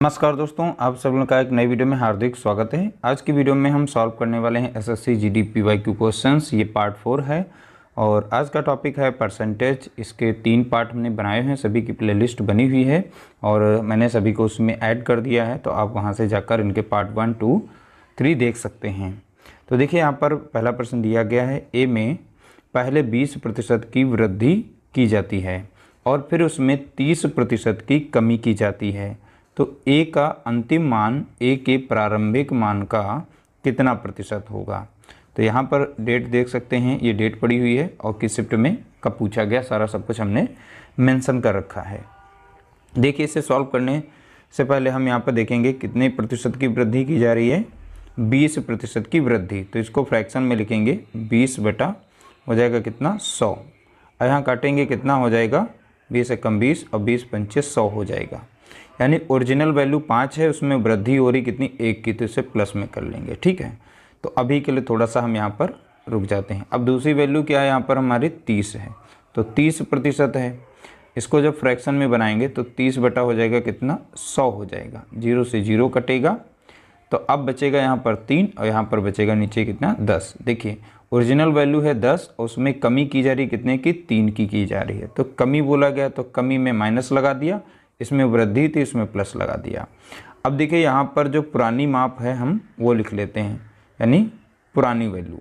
नमस्कार दोस्तों, आप सब लोगों का एक नई वीडियो में हार्दिक स्वागत है। आज की वीडियो में हम सॉल्व करने वाले हैं एसएससी जीडी पीवाईक्यू क्वेश्चंस। ये पार्ट 4 है और आज का टॉपिक है परसेंटेज। इसके 3 पार्ट हमने बनाए हैं, सभी की प्लेलिस्ट बनी हुई है और मैंने सभी को उसमें ऐड कर दिया है, तो आप वहां से जाकर इनके पार्ट 1, 2, 3 देख सकते हैं। तो देखिए यहाँ पर पहला प्रश्न दिया गया है, ए में पहले 20% की वृद्धि की जाती है और फिर उसमें 30% की कमी की जाती है, तो ए का अंतिम मान ए के प्रारंभिक मान का कितना प्रतिशत होगा। तो यहाँ पर डेट देख सकते हैं, ये डेट पड़ी हुई है और किस शिफ्ट में कब पूछा गया, सारा सब कुछ हमने मेंशन कर रखा है। देखिए इसे सॉल्व करने से पहले हम यहाँ पर देखेंगे कितने प्रतिशत की वृद्धि की जा रही है। 20% की वृद्धि, तो इसको फ्रैक्शन में लिखेंगे 20 बटा हो जाएगा कितना 100 और यहाँ काटेंगे कितना हो जाएगा 20 एकम 20 और 20 पंचे 100 हो जाएगा। यानी ओरिजिनल वैल्यू 5 है, उसमें वृद्धि हो रही कितनी 1 की, तो इसे प्लस में कर लेंगे। ठीक है, तो अभी के लिए थोड़ा सा हम यहाँ पर रुक जाते हैं। अब दूसरी वैल्यू क्या है, यहाँ पर हमारी 30 है, तो 30% है। इसको जब फ्रैक्शन में बनाएंगे तो 30 बटा हो जाएगा कितना 100 हो जाएगा, 0 से 0 कटेगा, तो अब बचेगा यहाँ पर 3 और यहाँ पर बचेगा नीचे कितना 10। देखिए ओरिजिनल वैल्यू है 10 और उसमें कमी की जा रही कितने की 3 की जा रही है, तो कमी बोला गया तो कमी में माइनस लगा दिया, इसमें वृद्धि थी इसमें प्लस लगा दिया। अब देखिए यहाँ पर जो पुरानी माप है हम वो लिख लेते हैं, यानी पुरानी वैल्यू।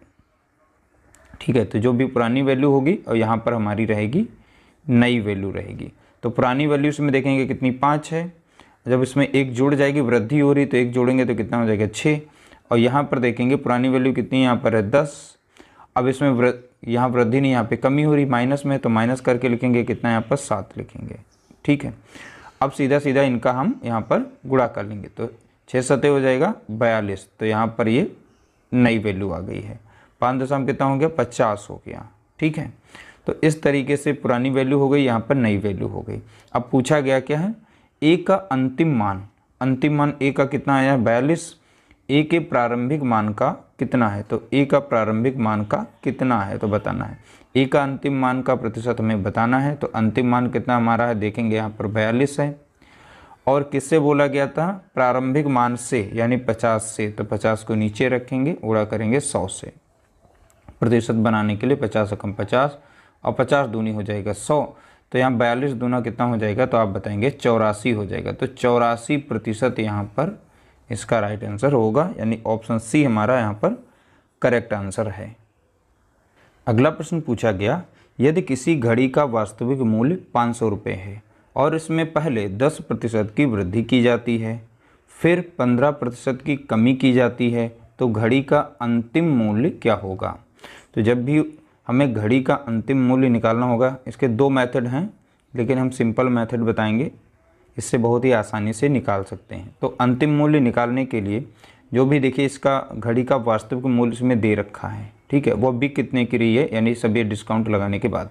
ठीक है, तो जो भी पुरानी वैल्यू होगी और यहाँ पर हमारी रहेगी नई वैल्यू रहेगी। तो पुरानी वैल्यू इसमें देखेंगे कितनी 5 है, जब इसमें 1 जुड़ जाएगी, वृद्धि हो रही तो 1 जोड़ेंगे तो कितना हो जाएगा 6, और यहाँ पर देखेंगे पुरानी वैल्यू कितनी यहाँ पर है 10। अब इसमें यहाँ वृद्धि नहीं, यहाँ पे कमी हो रही माइनस में, तो माइनस करके लिखेंगे कितना यहाँ पर 7 लिखेंगे। ठीक है, अब सीधा सीधा इनका हम यहाँ पर गुणा कर लेंगे, तो 6 सते हो जाएगा 42, तो यहाँ पर ये नई वैल्यू आ गई है। 5 दशमलव कितना हो गया 50 हो गया। ठीक है, तो इस तरीके से पुरानी वैल्यू हो गई, यहाँ पर नई वैल्यू हो गई। अब पूछा गया क्या है, ए का अंतिम मान ए का कितना आया 42, ए के प्रारंभिक मान का कितना है, तो ए का प्रारंभिक मान का कितना है तो बताना है। ए का अंतिम मान का प्रतिशत हमें बताना है, तो अंतिम मान कितना हमारा है देखेंगे यहाँ पर 42 है, और किससे बोला गया था प्रारंभिक मान से, यानी 50 से, तो 50 को नीचे रखेंगे, गुणा करेंगे 100 से प्रतिशत बनाने के लिए। 50 एकम 50 और 50 दूनी हो जाएगा 100, तो यहाँ 42 दूना कितना हो जाएगा, तो आप बताएंगे 84 हो जाएगा। तो 84% यहाँ पर इसका राइट आंसर होगा, यानी ऑप्शन सी हमारा यहाँ पर करेक्ट आंसर है। अगला प्रश्न पूछा गया, यदि किसी घड़ी का वास्तविक मूल्य 500 रुपये है और इसमें पहले 10% की वृद्धि की जाती है, फिर 15% की कमी की जाती है, तो घड़ी का अंतिम मूल्य क्या होगा। तो जब भी हमें घड़ी का अंतिम मूल्य निकालना होगा, इसके 2 मेथड हैं, लेकिन हम सिंपल मेथड बताएंगे, इससे बहुत ही आसानी से निकाल सकते हैं। तो अंतिम मूल्य निकालने के लिए जो भी देखिए इसका घड़ी का वास्तविक मूल्य इसमें दे रखा है, ठीक है, वो भी कितने की रही है, यानी सभी डिस्काउंट लगाने के बाद।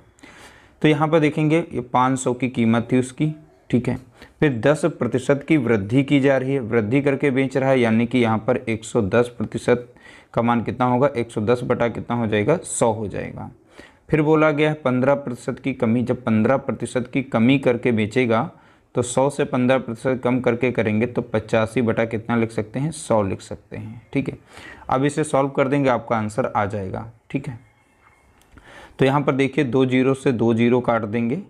तो यहाँ पर देखेंगे ये 500 की कीमत थी उसकी। ठीक है, फिर 10% की वृद्धि की जा रही है, वृद्धि करके बेच रहा है, यानी कि यहाँ पर 110% का मान कितना होगा 110 बटा कितना हो जाएगा 100 हो जाएगा। फिर बोला गया है 15% की कमी, जब 15% की कमी करके बेचेगा तो 100 से 15% कम करके करेंगे तो 85 बटा कितना लिख सकते हैं 100 लिख सकते हैं। ठीक है, अब इसे सॉल्व कर देंगे, आपका आंसर आ जाएगा। ठीक है, तो यहाँ पर देखिए 2 जीरो से 2 जीरो काट देंगे,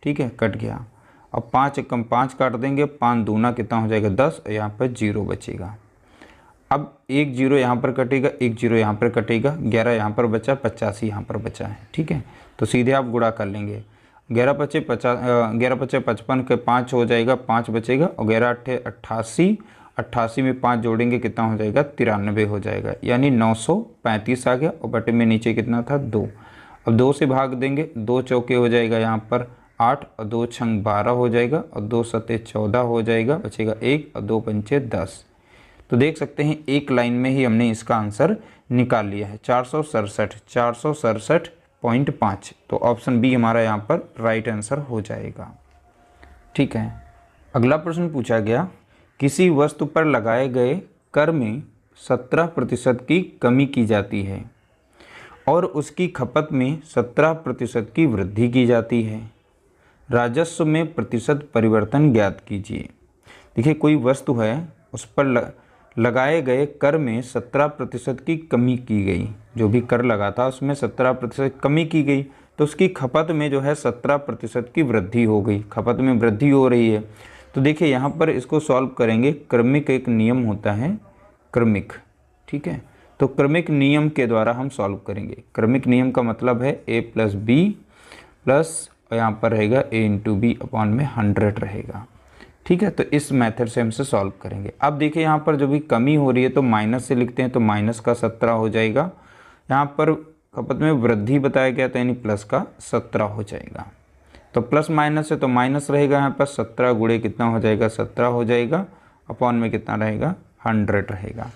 ठीक है, कट गया। अब 5 एकम 5 काट देंगे, 5 दूना कितना हो जाएगा 10, और यहाँ पर 0 बचेगा। अब 1 जीरो यहाँ पर कटेगा, 1 जीरो यहाँ पर कटेगा, 11 यहाँ पर बचा, 85 यहाँ पर बचा है। ठीक है, तो सीधे आप गुणा कर लेंगे, 11 पचे 55 के 5 हो जाएगा, 5 बचेगा, और 11 अट्ठे 88, 88 में 5 जोड़ेंगे कितना हो जाएगा 93 हो जाएगा, यानी 935 आ गया, और बटे में नीचे कितना था 2। अब 2 से भाग देंगे, 2 चौके हो जाएगा यहाँ पर 8, और 2 छंग 12 हो जाएगा, और 2 सते 14 हो जाएगा, बचेगा 1, और 2 पंचे 10। तो देख सकते हैं एक लाइन में ही हमने इसका आंसर निकाल लिया है, 467.5। तो ऑप्शन बी हमारा यहाँ पर राइट आंसर हो जाएगा। ठीक है, अगला प्रश्न पूछा गया, किसी वस्तु पर लगाए गए कर में 17% की कमी की जाती है और उसकी खपत में 17% की वृद्धि की जाती है, राजस्व में प्रतिशत परिवर्तन ज्ञात कीजिए। देखिए कोई वस्तु है, उस पर लगाए गए कर में 17% की कमी की गई। जो भी कर लगा था उसमें 17% कमी की गई, तो उसकी खपत में जो है 17% की वृद्धि हो गई, खपत में वृद्धि हो रही है। तो देखिए यहाँ पर इसको सॉल्व करेंगे, क्रमिक एक नियम होता है, क्रमिक, ठीक है। तो क्रमिक नियम के द्वारा हम सॉल्व करेंगे। क्रमिक नियम का मतलब है a प्लस बी प्लस यहाँ पर रहेगा a इंटू बी अपॉन में 100 रहेगा, ठीक है। तो इस मेथड से हमसे सॉल्व करेंगे। अब देखिए यहाँ पर जो भी कमी हो रही है तो माइनस से लिखते हैं, तो माइनस का 17 हो जाएगा। यहाँ पर खपत में वृद्धि बताया गया था, यानी प्लस का 17 हो जाएगा। तो प्लस माइनस है तो माइनस रहेगा, यहाँ पर 17 गुणे कितना हो जाएगा, 17 हो जाएगा, अपॉन में कितना रहेगा, 100 रहेगा।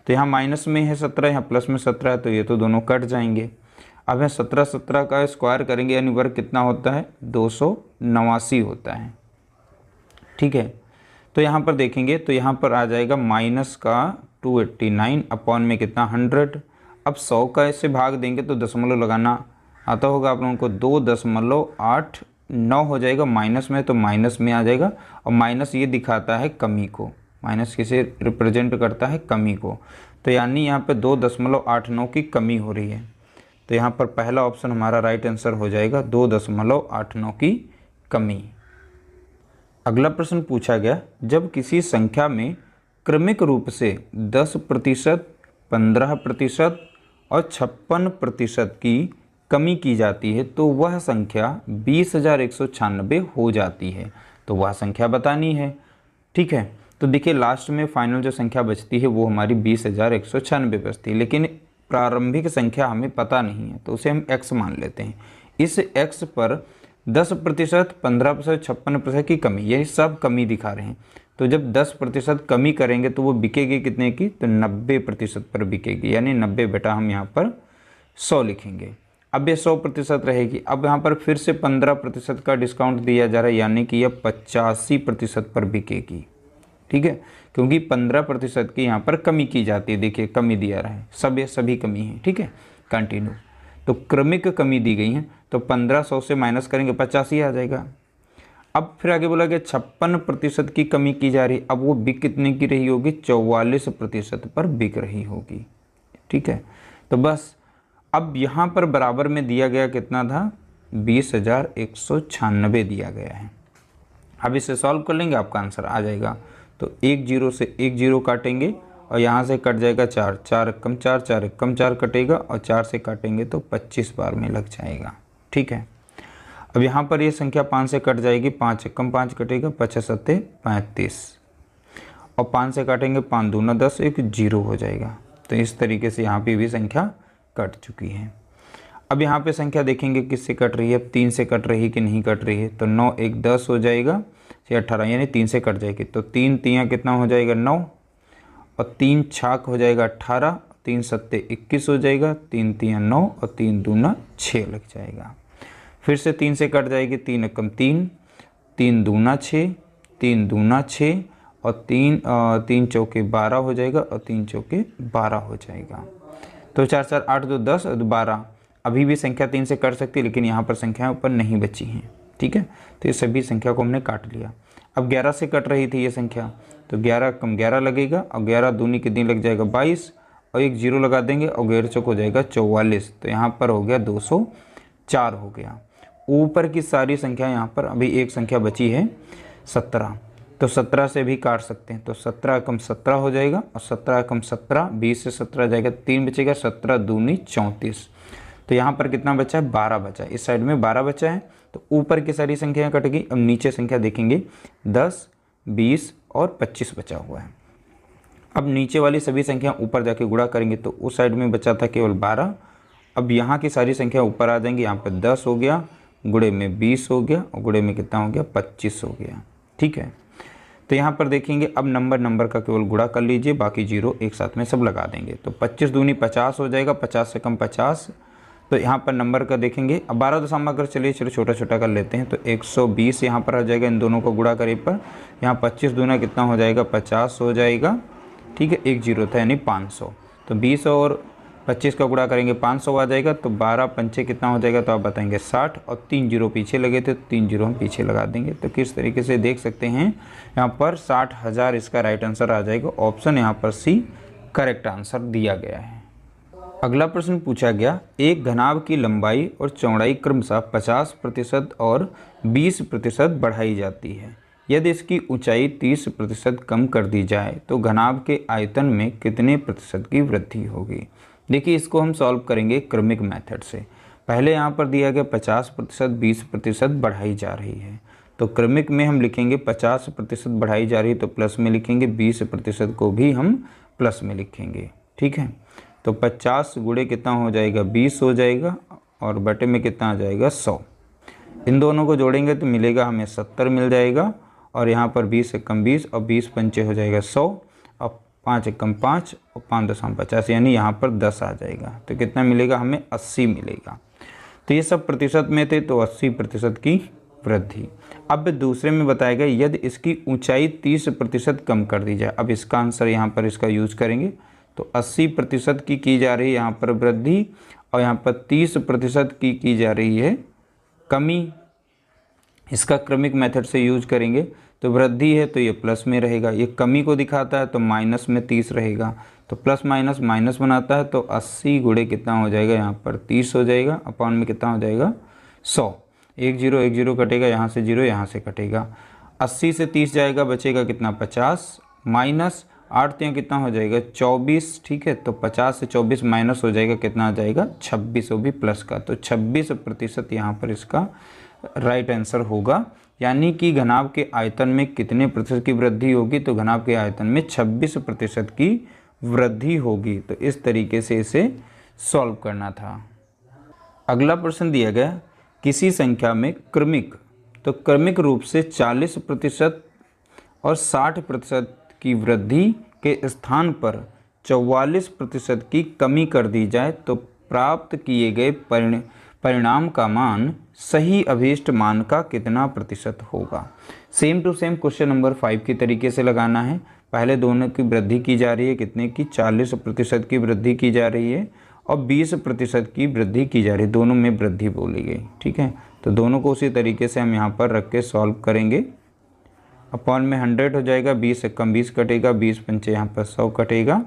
तो यहाँ माइनस में है 17, यहाँ प्लस में 17 है, तो ये तो दोनों कट जाएंगे। अब यहाँ 17 का स्क्वायर करेंगे, यानी वर्ग कितना होता है, 289 होता है, ठीक है। तो यहाँ पर देखेंगे तो यहाँ पर आ जाएगा माइनस का 289 अपॉन में कितना, 100। अब 100 का इससे भाग देंगे तो दशमलव लगाना आता होगा आप लोगों को, 2.89 हो जाएगा। माइनस में तो माइनस में आ जाएगा, और माइनस ये दिखाता है कमी को, माइनस किसे रिप्रेजेंट करता है, कमी को। तो यानी यहाँ पे 2.89 की कमी हो रही है। तो यहाँ पर पहला ऑप्शन हमारा राइट आंसर हो जाएगा, 2.89 की कमी। अगला प्रश्न पूछा गया, जब किसी संख्या में क्रमिक रूप से 10%, 15% और 56% की कमी की जाती है तो वह संख्या 20,196 हो जाती है। तो वह संख्या बतानी है, ठीक है। तो देखिए लास्ट में फाइनल जो संख्या बचती है वो हमारी 20,196 बचती है, लेकिन प्रारंभिक संख्या हमें पता नहीं है, तो उसे हम x मान लेते हैं। इस x पर 10%, 15%, 56% की कमी, यही सब कमी दिखा रहे हैं। तो जब 10% कमी करेंगे तो वो बिकेगी कितने की, तो 90% पर बिकेगी, यानी 90 बेटा हम यहाँ पर 100 लिखेंगे। अब ये 100% रहेगी। अब यहाँ पर फिर से 15% का डिस्काउंट दिया जा रहा है, यानी कि यह 85% पर बिकेगी, ठीक है, क्योंकि 15% की यहाँ पर कमी की जाती है। देखिए कमी दिया रहा है, सब ये सभी कमी है, ठीक है। कंटिन्यू, तो क्रमिक कमी दी गई है, तो 1500 से माइनस करेंगे 85 आ जाएगा। अब फिर आगे बोला गया 56% की कमी की जा रही, अब वो बिक कितने की रही होगी, 44% पर बिक रही होगी, ठीक है। तो बस अब यहाँ पर बराबर में दिया गया कितना था, 20,196 दिया गया है। अब इसे सॉल्व कर लेंगे, आपका आंसर आ जाएगा। तो 1 0 से 1 0 काटेंगे और यहाँ से कट जाएगा 4, 4 कम 4, 4 कम 4 कटेगा, और 4 से काटेंगे तो 25 बार में लग जाएगा, ठीक है। अब यहाँ पर ये संख्या 5 से कट जाएगी, 5 कम 5 कटेगा, 5 7 35, और 5 से काटेंगे 5 दूना 10, 1 0 हो जाएगा। तो इस तरीके से यहाँ पे भी संख्या कट चुकी है। अब यहाँ पे संख्या देखेंगे किससे कट रही है, 3 से कट रही है कि नहीं कट रही है, तो 9 1 10 हो जाएगा, 18, यानी 3 से कट जाएगी। तो 3 तियाँ कितना हो जाएगा, 9, और 3 छाक हो जाएगा 18, 3 सत्ते 21 हो जाएगा, 3 तियाँ 9 और 3 दूना 6 लग जाएगा। फिर से 3 से कट जाएगी, 3 एकम 3, 3 दूना 6, 3 दूना 6, और 3 चौके 12 हो जाएगा, और 3 चौके 12 हो जाएगा। तो 4 4 8 2 10 और 12। अभी भी संख्या 3 से कट सकती है, लेकिन यहाँ पर संख्याएं ऊपर नहीं बची हैं, ठीक है। तो ये सभी संख्या को हमने काट लिया। अब 11 से कट रही थी ये संख्या, तो 11 कम 11 लगेगा, और 11 दूनी कितनी लग जाएगा, 22, और 1 0 लगा देंगे, और 11 चौक हो जाएगा 44। तो यहाँ पर हो गया 204 हो गया। ऊपर की सारी संख्या, यहाँ पर अभी एक संख्या बची है 17, तो 17 से भी काट सकते हैं। तो 17 कम 17 हो जाएगा, और 17 कम 17, 20 से 17 जाएगा, 3 बचेगा, 17 दूनी 34। तो यहाँ पर कितना बचा है, 12 बचा है। इस साइड में 12 बचा है, तो ऊपर की सारी संख्याएं कट गई। अब नीचे संख्या देखेंगे, 10, 20 और 25 बचा हुआ है। अब नीचे वाली सभी संख्या ऊपर जाके गुणा करेंगे, तो उस साइड में बचा था केवल 12। अब यहाँ की सारी संख्या ऊपर आ जाएंगी, यहाँ पर 10 हो गया, गुणे में 20 हो गया, और गुणे में कितना हो गया, 25 हो गया, ठीक है। तो यहाँ पर देखेंगे, अब नंबर का केवल गुणा कर लीजिए, बाकी 0 एक साथ में सब लगा देंगे। तो 25 दूनी 50 हो जाएगा, 50 से कम 50। तो यहाँ पर नंबर का देखेंगे, अब 12 दशमलव अगर चलिए चलो छोटा छोटा कर लेते हैं, तो 120 यहाँ पर आ जाएगा, इन दोनों को गुणा करें पर। यहाँ 25 दूना कितना हो जाएगा, 50 हो जाएगा, ठीक है। 1 0 था, यानी 500। तो 20 और 25 का गुणा करेंगे 500 आ जाएगा, तो 12 पंचे कितना हो जाएगा, तो आप बताएंगे 60, और 3 जीरो पीछे लगे थे तो 3 जीरो हम पीछे लगा देंगे। तो किस तरीके से देख सकते हैं यहाँ पर 60,000 इसका राइट आंसर आ जाएगा। ऑप्शन यहाँ पर सी करेक्ट आंसर दिया गया है। अगला प्रश्न पूछा गया, एक घनाभ की लंबाई और चौड़ाई क्रमशः 50% और 20% बढ़ाई जाती है। यदि इसकी ऊंचाई 30% कम कर दी जाए तो घनाभ के आयतन में कितने प्रतिशत की वृद्धि होगी। देखिए, इसको हम सॉल्व करेंगे क्रमिक मेथड से। पहले यहाँ पर दिया गया 50%, 20% बढ़ाई जा रही है, तो क्रमिक में हम लिखेंगे 50% बढ़ाई जा रही है तो प्लस में लिखेंगे, 20% को भी हम प्लस में लिखेंगे। ठीक है, तो 50 गुणे कितना हो जाएगा, 20 हो जाएगा, और बटे में कितना आ जाएगा, 100। इन दोनों को जोड़ेंगे तो मिलेगा हमें 70 मिल जाएगा, और यहाँ पर 20 एकम 20 और 20 पंचे हो जाएगा 100, और 5 एकम 5 और 5 दशम 50, यानी यहाँ पर 10 आ जाएगा। तो कितना मिलेगा हमें, 80 मिलेगा। तो ये सब प्रतिशत में थे, तो 80% की वृद्धि। अब दूसरे में बताया गया, यदि इसकी ऊंचाई 30% कम कर दी जाए। अब इसका आंसर यहाँ पर इसका यूज करेंगे, तो 80% की जा रही है यहाँ पर वृद्धि, और यहाँ पर 30% की जा रही है कमी। इसका क्रमिक मेथड से यूज करेंगे तो वृद्धि है तो ये प्लस में रहेगा, ये कमी को दिखाता है तो माइनस में 30 रहेगा, तो प्लस माइनस माइनस बनाता है, तो 80 गुणे कितना हो जाएगा, यहाँ पर 30 हो जाएगा, अपॉन में कितना हो जाएगा, 100। एक जीरो कटेगा, यहाँ से जीरो यहाँ से कटेगा, 80 से 30 जाएगा, बचेगा कितना, 50, माइनस 8 तियाँ कितना हो जाएगा, 24। ठीक है, तो 50 से 24 माइनस हो जाएगा, कितना आ जाएगा, 26, वो भी प्लस का, तो 26% यहाँ पर इसका राइट आंसर होगा। यानी कि घनाभ के आयतन में कितने प्रतिशत की वृद्धि होगी, तो घनाभ के आयतन में 26% की वृद्धि होगी। तो इस तरीके से इसे सॉल्व करना था। अगला प्रश्न दिया गया, किसी संख्या में क्रमिक, तो क्रमिक रूप से 40% और 60% की वृद्धि के स्थान पर 44% की कमी कर दी जाए तो प्राप्त किए गए परिणाम का मान सही अभीष्ट मान का कितना प्रतिशत होगा। Same to same question number 5 की तरीके से लगाना है। पहले दोनों की वृद्धि की जा रही है, कितने की, 40% की वृद्धि की जा रही है, और 20% की वृद्धि की जा रही है, दोनों में वृद्धि बोली गई। ठीक है, तो दोनों को उसी तरीके से हम यहाँ पर रख के सॉल्व करेंगे। अपॉन में 100 हो जाएगा, 20 एकम 20 कटेगा, 20 पंचे यहाँ पर 100 कटेगा,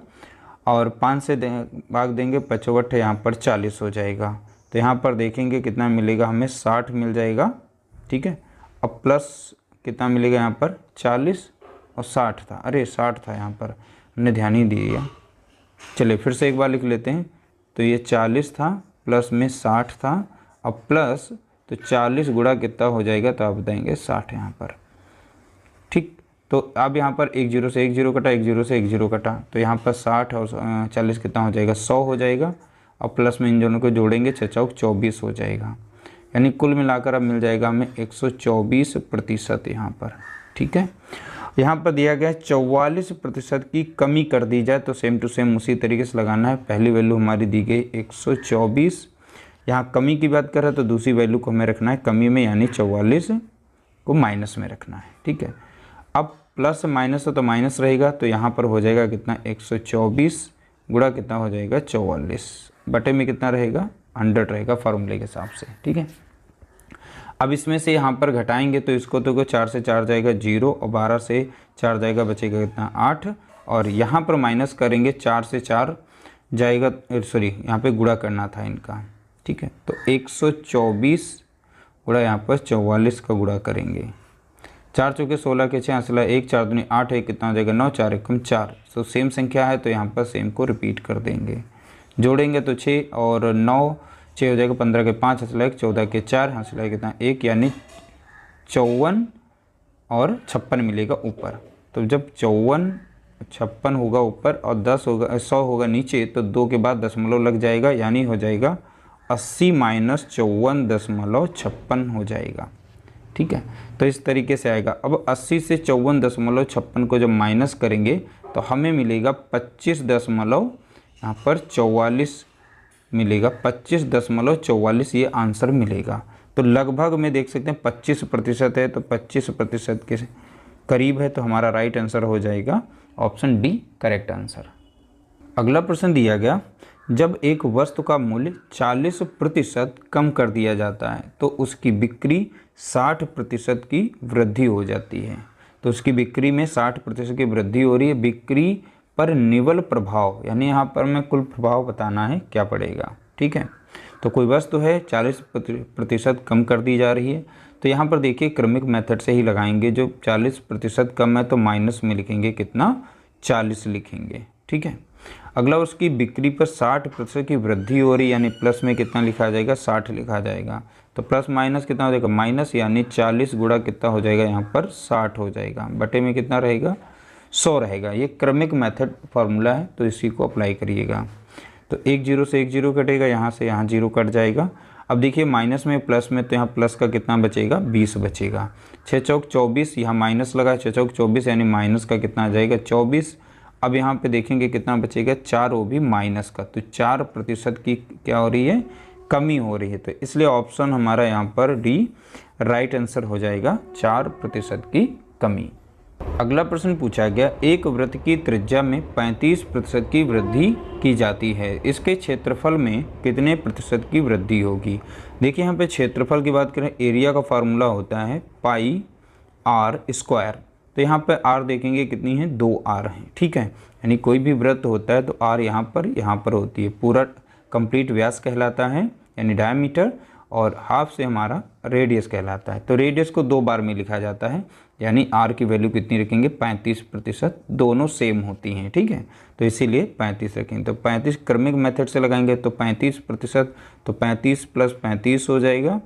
और 5 से भाग देंगे, 55 यहाँ पर 40 हो जाएगा। तो यहाँ पर देखेंगे कितना मिलेगा हमें, 60 मिल जाएगा। ठीक है, अब प्लस कितना मिलेगा यहाँ पर, 40 और 60 था, अरे 60 था यहाँ पर, हमने ध्यान ही दिया। चलिए फिर से एक बार लिख लेते हैं। तो ये 40 था, प्लस में 60 था, अब प्लस, तो 40 गुणा कितना हो जाएगा, तो आप बताएंगे 60 यहाँ पर। ठीक, तो अब यहाँ पर एक जीरो से एक जीरो कटा, एक जीरो से एक जीरो कटा, तो यहाँ पर 60 और 40 कितना हो जाएगा, 100 हो जाएगा, और प्लस में इन दोनों को जोड़ेंगे, 6 चौक 24 हो जाएगा। यानी कुल मिलाकर अब मिल जाएगा हमें 124% यहाँ पर। ठीक है, यहाँ पर दिया गया 44% की कमी कर दी जाए, तो सेम टू सेम उसी तरीके से लगाना है। पहली वैल्यू हमारी दी गई 124, यहाँ कमी की बात कर रहा है तो दूसरी वैल्यू को हमें रखना है कमी में, यानी 44 को माइनस में रखना है। ठीक है, अब प्लस माइनस हो तो माइनस रहेगा, तो यहाँ पर हो जाएगा कितना, 124 गुणा कितना हो जाएगा, 44, बटे में कितना रहेगा, 100 रहेगा फार्मूले के हिसाब से। ठीक है, अब इसमें से यहाँ पर घटाएंगे तो इसको तो 4 से 4 जाएगा 0, और 12 से 4 जाएगा, बचेगा कितना, 8, और यहाँ पर माइनस करेंगे, 4 से 4 जाएगा, सॉरी यहाँ पे गुणा करना था इनका। ठीक है, तो 124 गुणा यहाँ पर 44 का गुणा करेंगे, 4 चौके 16 के 6 असला 1, 4 दूनी 8 है, कितना हो जाएगा, 9, 4 एकम 4। तो सेम संख्या है तो यहाँ पर सेम को रिपीट कर देंगे, जोड़ेंगे तो 6 और 9, 6 हो जाएगा, 15 के 5 हंसला 1, 14 के 4 हंसला कितना 1, यानी 54 और 56 मिलेगा ऊपर। तो जब 54 56 होगा ऊपर और 10 होगा 100 होगा नीचे, तो 2 के बाद दशमलव लग जाएगा, यानी हो जाएगा 80 माइनस 54.56 हो जाएगा। ठीक है, तो इस तरीके से आएगा। अब 80 से 54.56 को जब माइनस करेंगे तो हमें मिलेगा 25 यहाँ पर 44 मिलेगा, 25.44 ये आंसर मिलेगा। तो लगभग में देख सकते हैं 25% है, तो 25% के करीब है, तो हमारा राइट आंसर हो जाएगा ऑप्शन डी करेक्ट आंसर। अगला प्रश्न दिया गया जब एक वस्तु का मूल्य 40% कम कर दिया जाता है तो उसकी बिक्री 60% की वृद्धि हो जाती है। तो उसकी बिक्री में 60% की वृद्धि हो रही है। बिक्री पर निवल प्रभाव, यानी यहाँ पर मैं कुल प्रभाव बताना है क्या पड़ेगा, ठीक है। तो कोई वस्तु है 40% कम कर दी जा रही है, तो यहाँ पर देखिए क्रमिक मेथड से ही लगाएंगे। जो 40% कम है तो माइनस में लिखेंगे कितना, 40 लिखेंगे, ठीक है। अगला, उसकी बिक्री पर 60% की वृद्धि हो रही है, यानी प्लस में कितना लिखा जाएगा, 60 लिखा जाएगा। तो प्लस माइनस कितना हो जाएगा, माइनस, यानी 40 गुणा कितना हो जाएगा, यहाँ पर 60 हो जाएगा, बटे में कितना रहेगा, 100 रहेगा। ये क्रमिक मेथड फार्मूला है, तो इसी को अप्लाई करिएगा। तो एक जीरो से एक जीरो कटेगा, यहाँ से यहाँ जीरो कट जाएगा। अब देखिए माइनस में प्लस में, तो यहाँ प्लस का कितना बचेगा, 20 बचेगा। 6 चौक 24, यहाँ माइनस लगा, 6 चौक 24, यानी माइनस का कितना आ जाएगा, 24। अब यहाँ पे देखेंगे कितना बचेगा, 4, वो भी माइनस का। तो 4% की क्या हो रही है, कमी हो रही है। तो इसलिए ऑप्शन हमारा यहाँ पर डी राइट आंसर हो जाएगा, 4% की कमी। अगला प्रश्न पूछा गया, एक वृत्त की त्रिज्या में 35% की वृद्धि की जाती है, इसके क्षेत्रफल में कितने प्रतिशत की वृद्धि होगी। देखिए यहाँ पे क्षेत्रफल की बात करें, एरिया का फार्मूला होता है पाई आर स्क्वायर। तो यहाँ पे आर देखेंगे कितनी है, 2 आर है, ठीक है। यानी कोई भी वृत्त होता है तो आर यहाँ पर होती है। पूरा कंप्लीट व्यास कहलाता है, यानी डायमीटर, और हाफ से हमारा रेडियस कहलाता है। तो रेडियस को 2 बार में लिखा जाता है, यानी आर की वैल्यू कितनी रखेंगे, 35%, दोनों सेम होती हैं, ठीक है। तो इसीलिए 35 रखेंगे। तो 35 क्रमिक मेथड से लगाएंगे तो 35%, तो 35 + 35 हो जाएगा,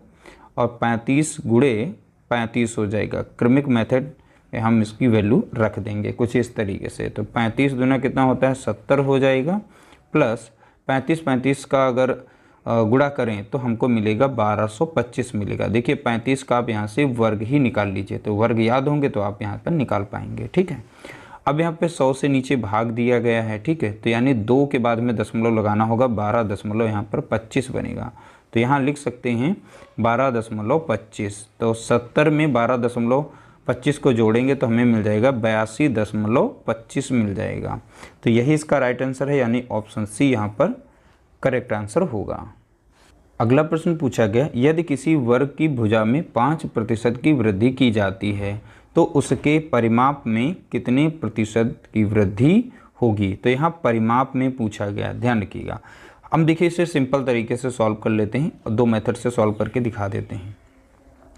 और 35 गुणे 35 हो जाएगा। क्रमिक मेथड में हम इसकी वैल्यू रख देंगे कुछ इस तरीके से। तो 35 दूना कितना होता है, 70 हो जाएगा, प्लस 35 का अगर गुणा करें तो हमको मिलेगा 1225 मिलेगा। देखिए 35 का आप यहाँ से वर्ग ही निकाल लीजिए, तो वर्ग याद होंगे तो आप यहाँ पर निकाल पाएंगे, ठीक है। अब यहाँ पे 100 से नीचे भाग दिया गया है, ठीक है। तो यानी 2 के बाद में दशमलव लगाना होगा, 12 यहाँ पर 25 बनेगा। तो यहाँ लिख सकते हैं 12.25। तो 70 में 12.25 को जोड़ेंगे तो हमें मिल जाएगा 82.25 मिल जाएगा। तो यही इसका राइट आंसर है, यानी ऑप्शन सी यहाँ पर करेक्ट आंसर होगा। अगला प्रश्न पूछा गया, यदि किसी वर्ग की भुजा में 5% की वृद्धि की जाती है तो उसके परिमाप में कितने प्रतिशत की वृद्धि होगी। तो यहाँ परिमाप में पूछा गया, ध्यान रखिएगा। हम देखिए इसे सिंपल तरीके से सॉल्व कर लेते हैं और 2 मेथड से सॉल्व करके दिखा देते हैं।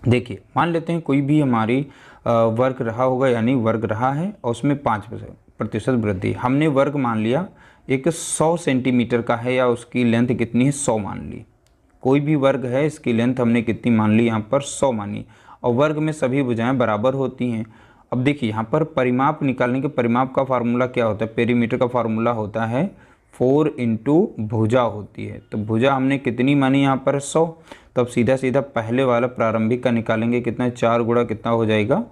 देखिए मान लेते हैं कोई भी हमारी वर्ग रहा होगा, यानी वर्ग रहा है और उसमें 5% वृद्धि। हमने वर्ग मान लिया एक 100 सेंटीमीटर का है, या उसकी लेंथ कितनी है, 100 मान ली। कोई भी वर्ग है, इसकी लेंथ हमने कितनी मान ली, यहाँ पर 100 मानी, और वर्ग में सभी भुजाएं बराबर होती हैं। अब देखिए यहाँ पर परिमाप निकालने के, परिमाप का फार्मूला क्या होता है, पेरीमीटर का फार्मूला होता है 4 × भुजा होती है। तो भुजा हमने कितनी मानी यहाँ पर, 100। तो अब सीधा सीधा पहले वाला प्रारंभिक का निकालेंगे, कितना, 4 गुणा कितना हो जाएगा,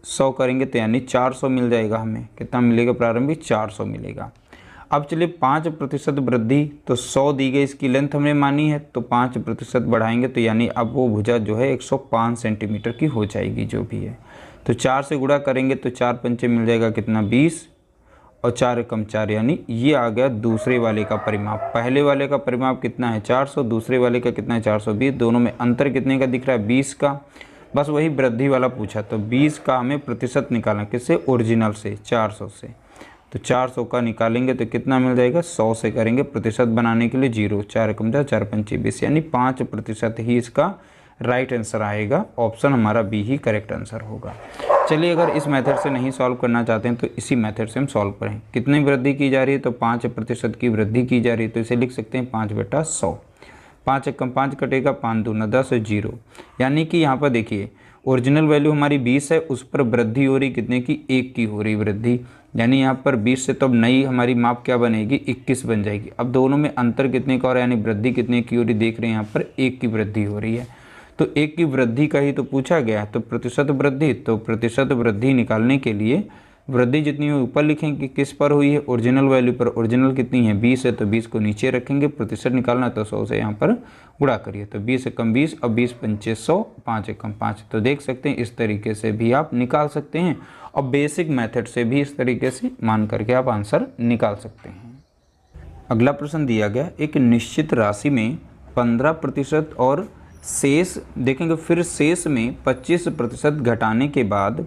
100 करेंगे तो यानी 400 मिल जाएगा। हमें कितना मिलेगा प्रारंभिक, 400 मिलेगा। अब चलिए 5% वृद्धि, तो 100 दी गई, इसकी लेंथ हमने मानी है, तो 5% बढ़ाएंगे तो यानी अब वो भुजा जो है 105 सेंटीमीटर की हो जाएगी, जो भी है। तो 4 से गुणा करेंगे तो 4 पंचे मिल जाएगा कितना, 20, और 4 एकम 4, यानी ये आ गया दूसरे वाले का परिमाप। पहले वाले का परिमाप कितना है, 400, दूसरे वाले का कितना है, 420। दोनों में अंतर कितने का दिख रहा है, 20 का। बस वही वृद्धि वाला पूछा, तो 20 का हमें प्रतिशत निकालना, किससे, ओरिजिनल से, 400 से। तो 400 का निकालेंगे तो कितना मिल जाएगा, 100 से करेंगे प्रतिशत बनाने के लिए 0, 4 एकम 4, 4 पंचे 20, यानी 5% ही इसका राइट आंसर आएगा। ऑप्शन हमारा बी ही करेक्ट आंसर होगा। चलिए अगर इस मेथड से नहीं सॉल्व करना चाहते हैं तो इसी मेथड से हम सॉल्व करें। कितनी वृद्धि की जा रही है, तो 5% की वृद्धि की जा रही है, तो इसे लिख सकते हैं 5/100। 5 एकम 5 कटेगा, 5 दूना 10 और 0, यानी कि यहाँ पर देखिए ओरिजिनल वैल्यू हमारी 20 है, उस पर वृद्धि हो रही कितने की, 1 की हो रही वृद्धि, यानी यहाँ पर 20 से तो अब नई हमारी माप क्या बनेगी, 21 बन जाएगी। अब दोनों में अंतर कितने का हो रहा है, यानी वृद्धि कितने की हो रही, देख रहे हैं यहाँ पर 1 की वृद्धि हो रही है। तो 1 की वृद्धि का ही तो पूछा गया, तो प्रतिशत वृद्धि, तो प्रतिशत वृद्धि निकालने के लिए वृद्धि जितनी हुई ऊपर लिखेंगे, किस पर हुई है, ओरिजिनल वैल्यू पर। ओरिजिनल कितनी है, 20 है, तो 20 को नीचे रखेंगे, प्रतिशत निकालना तो 100 से यहाँ पर गुणा करिए, तो 20 एकम 20, अब 20 पंचे 100, 5 एकम 5। तो देख सकते हैं इस तरीके से भी आप निकाल सकते हैं, और बेसिक मेथड से भी इस तरीके से मान करके आप आंसर निकाल सकते हैं। अगला प्रश्न दिया गया, एक निश्चित राशि में 15% और शेष देखेंगे, फिर शेष में 25% घटाने के बाद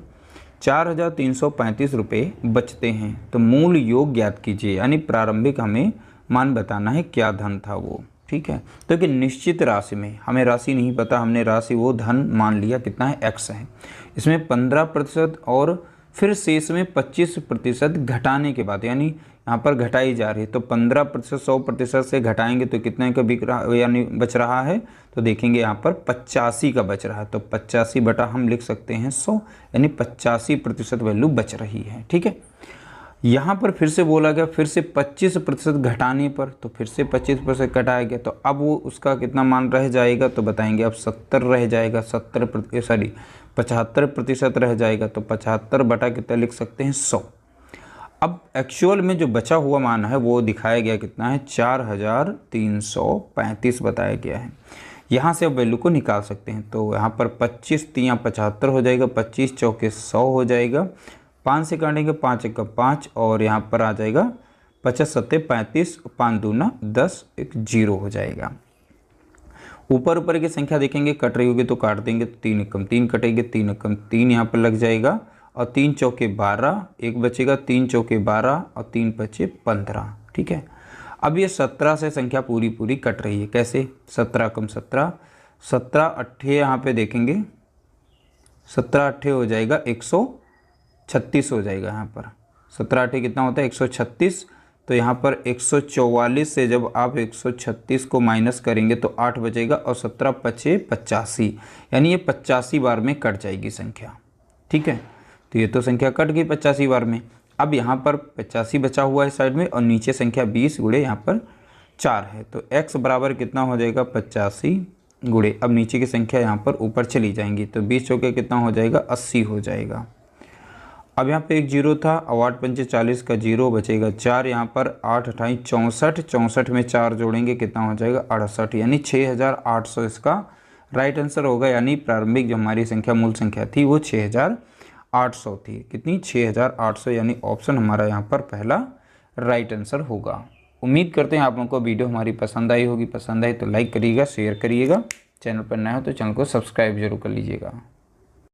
4,335 रुपये बचते हैं, तो मूल योग ज्ञात कीजिए। यानी प्रारंभिक हमें मान बताना है क्या धन था वो। ठीक है, तो कि निश्चित राशि में हमें राशि नहीं पता, हमने राशि वो धन मान लिया कितना है, x है। इसमें 15% और फिर शेष में 25% घटाने के बाद, यानी यहाँ पर घटाई जा रही है, तो 15% 100% से घटाएंगे तो कितने का बिक रहा यानी बच रहा है, तो देखेंगे यहाँ पर 85 का बच रहा है। तो 85 बटा हम लिख सकते हैं 100, यानी 85% वैल्यू बच रही है। ठीक है, यहाँ पर फिर से बोला गया फिर से 25% घटाने पर, तो फिर से 25% घटाया गया, तो अब वो उसका कितना मान रह जाएगा, तो बताएंगे अब 70 रह जाएगा, 75% रह जाएगा, तो 75 बटा कितना लिख सकते हैं 100। अब एक्चुअल में जो बचा हुआ मान है वो दिखाया गया कितना है, 4,335 बताया गया है। यहाँ से अब वैल्यू को निकाल सकते हैं, तो यहाँ पर 25 3 75 हो जाएगा, 25 चौके 100 हो जाएगा, 5 से काटेंगे 5 1 5, और यहाँ पर आ जाएगा 50 7 35, 5 दूना 10, एक 0 हो जाएगा। ऊपर ऊपर की संख्या देखेंगे कट रही होगी तो काट देंगे, तो 3 एकम 3 कटेंगे, 3 एकम 3 यहाँ पर लग जाएगा, और 3 चौके 12, एक बचेगा, 3 चौके 12 और 3 बचे 15। ठीक है, अब ये 17 से संख्या पूरी कट रही है, कैसे, 17 कम 17, 17 अट्ठे यहाँ पे देखेंगे, 17 अट्ठे हो जाएगा 136 हो जाएगा। यहाँ पर 17 अट्ठे कितना होता है 136, तो यहाँ पर 144 से जब आप 136 को माइनस करेंगे तो 8 बचेगा, और 17 पचे 85, यानी ये 85 बार में कट जाएगी संख्या। ठीक है, तो ये तो संख्या कट गई 85 बार में। अब यहाँ पर 85 बचा हुआ है साइड में, और नीचे संख्या 20 गुणे यहाँ पर 4 है, तो x बराबर कितना हो जाएगा 85 गुणे, अब नीचे की संख्या यहाँ पर ऊपर चली जाएंगी, तो 20 चौके कितना हो जाएगा 80 हो जाएगा। अब यहाँ पे एक 0 था, और 8 पंचे 40 का 0 बचेगा 4, यहाँ पर 8 28 64, 64 में 4 जोड़ेंगे कितना हो जाएगा 68, यानी 6,800 इसका राइट आंसर होगा। यानी प्रारंभिक जो हमारी संख्या मूल संख्या थी वो 6,800 थी, कितनी 6,800, यानी ऑप्शन हमारा यहाँ पर पहला राइट आंसर होगा। उम्मीद करते हैं आप लोगों को वीडियो हमारी पसंद आई होगी, पसंद आई तो लाइक करिएगा, शेयर करिएगा, चैनल पर नया हो तो चैनल को सब्सक्राइब जरूर कर लीजिएगा।